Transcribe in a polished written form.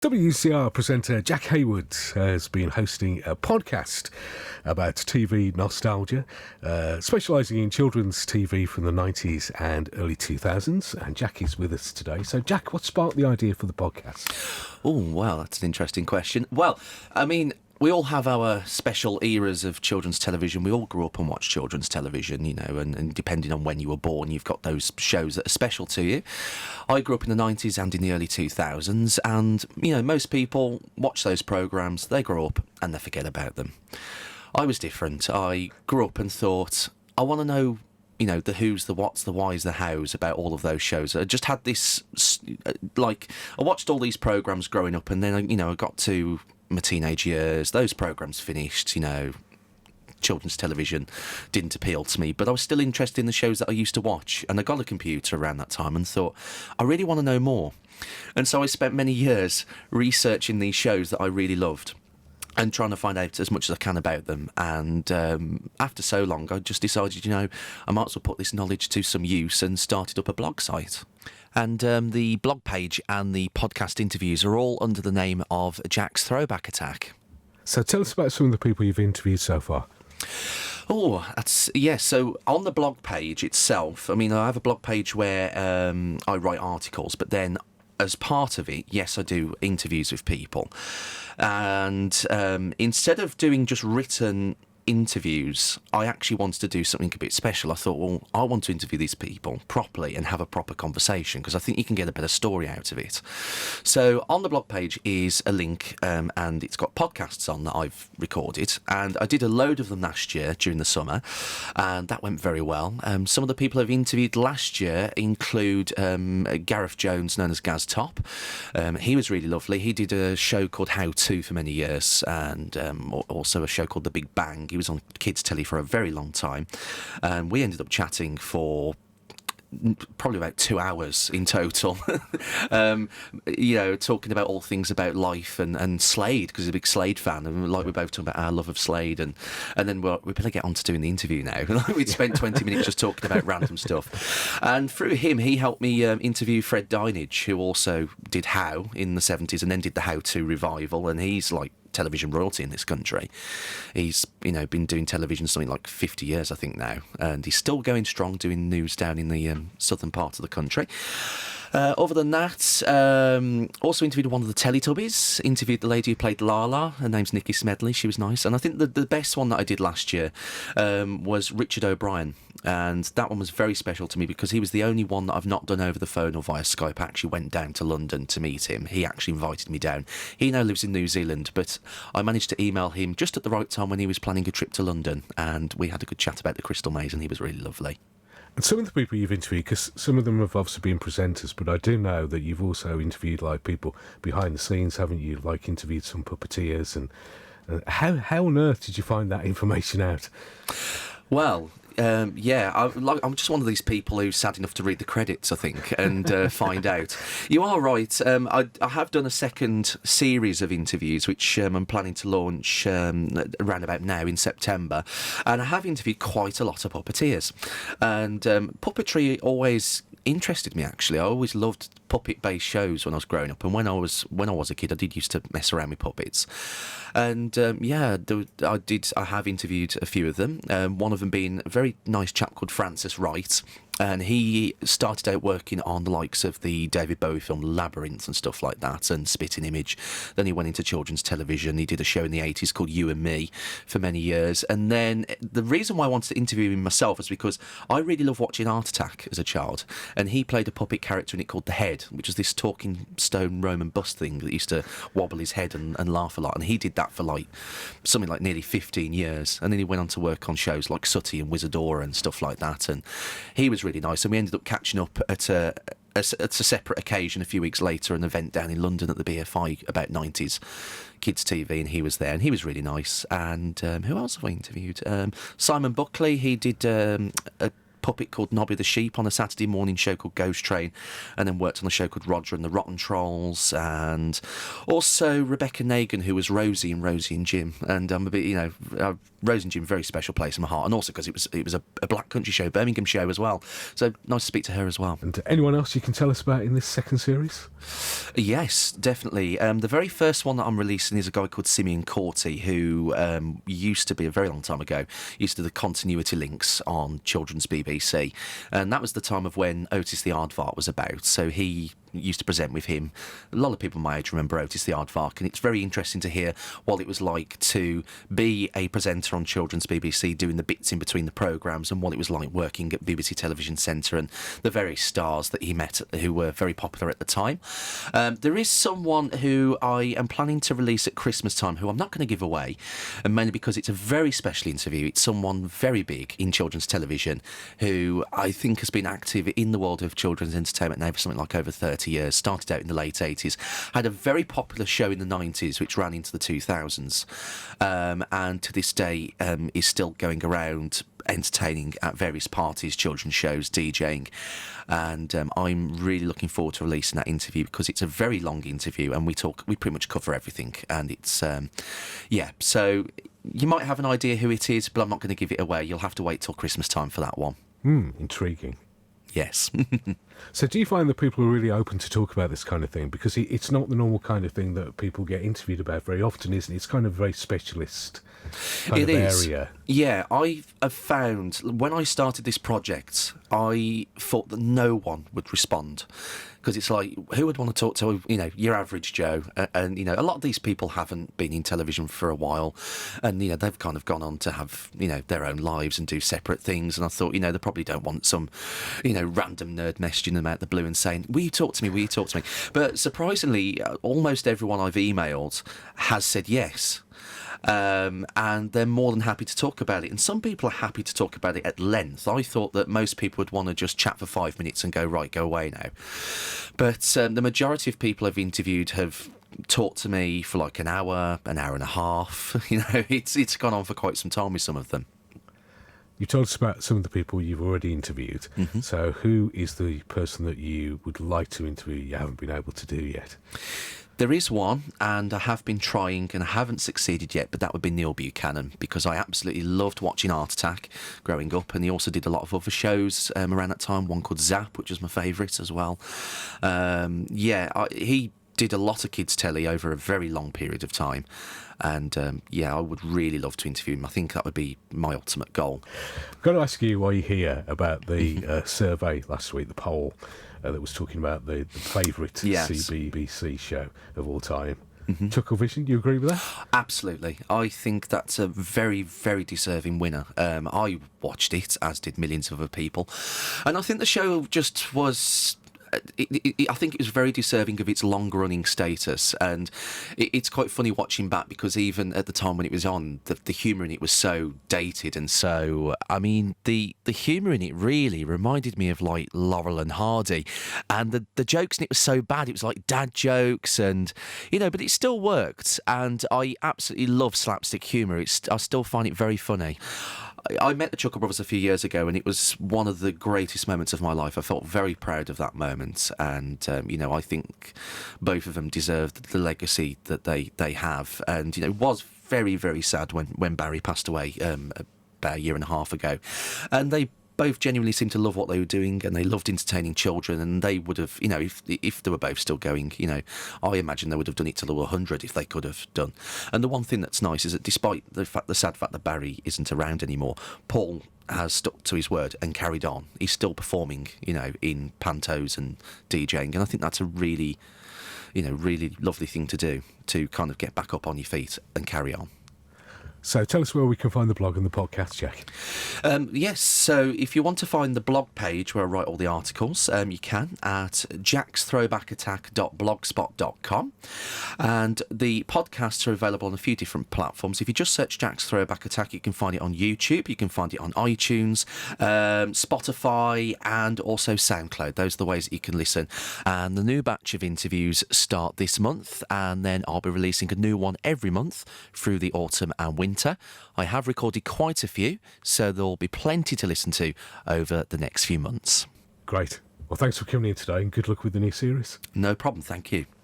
WCR presenter Jack Haywood has been hosting a podcast about TV nostalgia, specialising in children's TV from the 90s and early 2000s. And Jack is with us today. So, Jack, what sparked the idea for the podcast? Oh, well, that's an interesting question. Well, I mean, we all have our special eras of children's television. We all grew up and watched children's television, you know, and depending on when you were born, you've got those shows that are special to you. I grew up in the 90s and in the early 2000s, and, you know, most people watch those programmes, they grow up and they forget about them. I was different. I grew up and thought, I want to know, you know, the who's, the what's, the why's, the how's about all of those shows. I just had this, like, I watched all these programmes growing up, and then, you know, I got to my teenage years, those programmes finished, you know, children's television didn't appeal to me, but I was still interested in the shows that I used to watch, and I got a computer around that time and thought, I really want to know more. And so I spent many years researching these shows that I really loved and trying to find out as much as I can about them. And after so long, I just decided, you know, I might as well put this knowledge to some use and started up a blog site. And the blog page and the podcast interviews are all under the name of Jack's Throwback Attack. So tell us about some of the people you've interviewed so far. Oh, so on the blog page itself, I mean, I have a blog page where I write articles, but then as part of it, yes, I do interviews with people. And instead of doing just written interviews, I actually wanted to do something a bit special. I thought, well, I want to interview these people properly and have a proper conversation, because I think you can get a better story out of it. So on the blog page is a link, and it's got podcasts on that I've recorded, and I did a load of them last year during the summer, and that went very well. Some of the people I've interviewed last year include Gareth Jones, known as Gaz Top. He was really lovely. He did a show called How To for many years, and also a show called The Big Bang. He was on kids' telly for a very long time, and we ended up chatting for probably about 2 hours in total. You know, talking about all things about life and Slade, because he's a big Slade fan, and like we're both talking about our love of Slade, and then we better get on to doing the interview now. We'd spent 20 minutes just talking about random stuff, and through him he helped me interview Fred Dinage, who also did How in the 70s and then did the How To revival, and he's like television royalty in this country. He's, you know, been doing television something like 50 years, I think, now, and he's still going strong doing news down in the southern part of the country. Other than that, also interviewed one of the Teletubbies, interviewed the lady who played Lala. Her name's Nikki Smedley. She was nice. And I think the best one that I did last year was Richard O'Brien. And that one was very special to me because he was the only one that I've not done over the phone or via Skype. I actually went down to London to meet him. He actually invited me down. He now lives in New Zealand, but I managed to email him just at the right time when he was planning a trip to London, and we had a good chat about the Crystal Maze, and he was really lovely. And some of the people you've interviewed, because some of them have obviously been presenters, but I do know that you've also interviewed like people behind the scenes, haven't you? Like interviewed some puppeteers, and how on earth did you find that information out? Well, yeah, I'm just one of these people who's sad enough to read the credits, I think, and find out. You are right. I have done a second series of interviews, which I'm planning to launch around about now in September, and I have interviewed quite a lot of puppeteers. And puppetry always interested me, actually. I always loved puppet-based shows when I was growing up, and when I was a kid, I did used to mess around with puppets. And I have interviewed a few of them. One of them being a very nice chap called Francis Wright, and he started out working on the likes of the David Bowie film Labyrinth and stuff like that, and Spitting Image. Then he went into children's television. He did a show in the 80s called You and Me for many years. And then the reason why I wanted to interview him myself is because I really loved watching Art Attack as a child, and he played a puppet character in it called The Head, which was this talking stone Roman bust thing that used to wobble his head and laugh a lot. And he did that for like something like nearly 15 years. And then he went on to work on shows like Sooty and Wizardora and stuff like that. And he was really nice. And we ended up catching up at a separate occasion a few weeks later, an event down in London at the BFI about 90s kids TV, and he was there, and he was really nice. And who else have I interviewed? Simon Buckley. He did a puppet called Nobby the Sheep on a Saturday morning show called Ghost Train, and then worked on a show called Roger and the Rotten Trolls, and also Rebecca Nagan, who was Rosie in Rosie and Jim. And I'm a bit, Rosie and Jim, very special place in my heart, and also because it was a black country show, Birmingham show as well. So nice to speak to her as well. And anyone else you can tell us about in this second series? Yes, definitely. The very first one that I'm releasing is a guy called Simeon Corty, who used to be, a very long time ago, used to do the continuity links on children's BBC. And that was the time of when Otis the Aardvark was about. So he used to present with him. A lot of people my age remember Otis the Aardvark, and it's very interesting to hear what it was like to be a presenter on children's BBC, doing the bits in between the programmes, and what it was like working at BBC Television Centre, and the various stars that he met who were very popular at the time. There is someone who I am planning to release at Christmas time who I'm not going to give away, and mainly because it's a very special interview. It's someone very big in children's television who I think has been active in the world of children's entertainment now for something like over 30 years, started out in the late 80s, had a very popular show in the 90s which ran into the 2000s, and to this day is still going around entertaining at various parties, children's shows, DJing, and I'm really looking forward to releasing that interview because it's a very long interview and we pretty much cover everything, and it's so you might have an idea who it is, but I'm not going to give it away. You'll have to wait till Christmas time for that one. Intriguing. Yes. So do you find that people are really open to talk about this kind of thing? Because it's not the normal kind of thing that people get interviewed about very often, isn't it? It's kind of a very specialist kind of area. Yeah, I have found when I started this project, I thought that no one would respond. Because it's like, who would want to talk to, your average Joe? And, a lot of these people haven't been in television for a while. And, they've kind of gone on to have, their own lives and do separate things. And I thought, they probably don't want some, random nerd messaging them out the blue and saying, will you talk to me? Will you talk to me? But surprisingly, almost everyone I've emailed has said yes. And they're more than happy to talk about it. And some people are happy to talk about it at length. I thought that most people would want to just chat for 5 minutes and go, right, go away now. But the majority of people I've interviewed have talked to me for like an hour and a half. It's gone on for quite some time with some of them. You told us about some of the people you've already interviewed. Mm-hmm. So who is the person that you would like to interview you haven't been able to do yet? There is one, and I have been trying, and I haven't succeeded yet, but that would be Neil Buchanan, because I absolutely loved watching Art Attack growing up, and he also did a lot of other shows around that time, one called Zap, which was my favourite as well. He did a lot of kids' telly over a very long period of time, and I would really love to interview him. I think that would be my ultimate goal. I've got to ask you while you're here about the survey last week, the poll that was talking about the favourite CBBC show of all time. Mm-hmm. Chucklevision, do you agree with that? Absolutely. I think that's a very, very deserving winner. I watched it, as did millions of other people, and I think the show just was... I think it was very deserving of its long-running status, and it's quite funny watching back because even at the time when it was on, the humour in it was so dated, and so, the humour in it really reminded me of, like, Laurel and Hardy, and the jokes in it were so bad, it was like dad jokes, and, but it still worked, and I absolutely love slapstick humour. I still find it very funny. I met the Chuckle Brothers a few years ago, and it was one of the greatest moments of my life. I felt very proud of that moment, and I think both of them deserved the legacy that they have. And it was very, very sad when Barry passed away about a year and a half ago, and they both genuinely seemed to love what they were doing, and they loved entertaining children, and they would have, if they were both still going, I imagine they would have done it till they were 100 if they could have done. And the one thing that's nice is that despite the sad fact that Barry isn't around anymore, Paul has stuck to his word and carried on. He's still performing, in pantos and DJing, and I think that's a really, really lovely thing to do, to kind of get back up on your feet and carry on. So tell us where we can find the blog and the podcast, Jack. Yes, so if you want to find the blog page where I write all the articles, you can at jacksthrowbackattack.blogspot.com. And the podcasts are available on a few different platforms. If you just search Jack's Throwback Attack, you can find it on YouTube, you can find it on iTunes, Spotify, and also SoundCloud. Those are the ways that you can listen. And the new batch of interviews start this month, and then I'll be releasing a new one every month through the autumn and winter. winter. I have recorded quite a few, so there'll be plenty to listen to over the next few months. Great. Well, thanks for coming in today and good luck with the new series. No problem, thank you.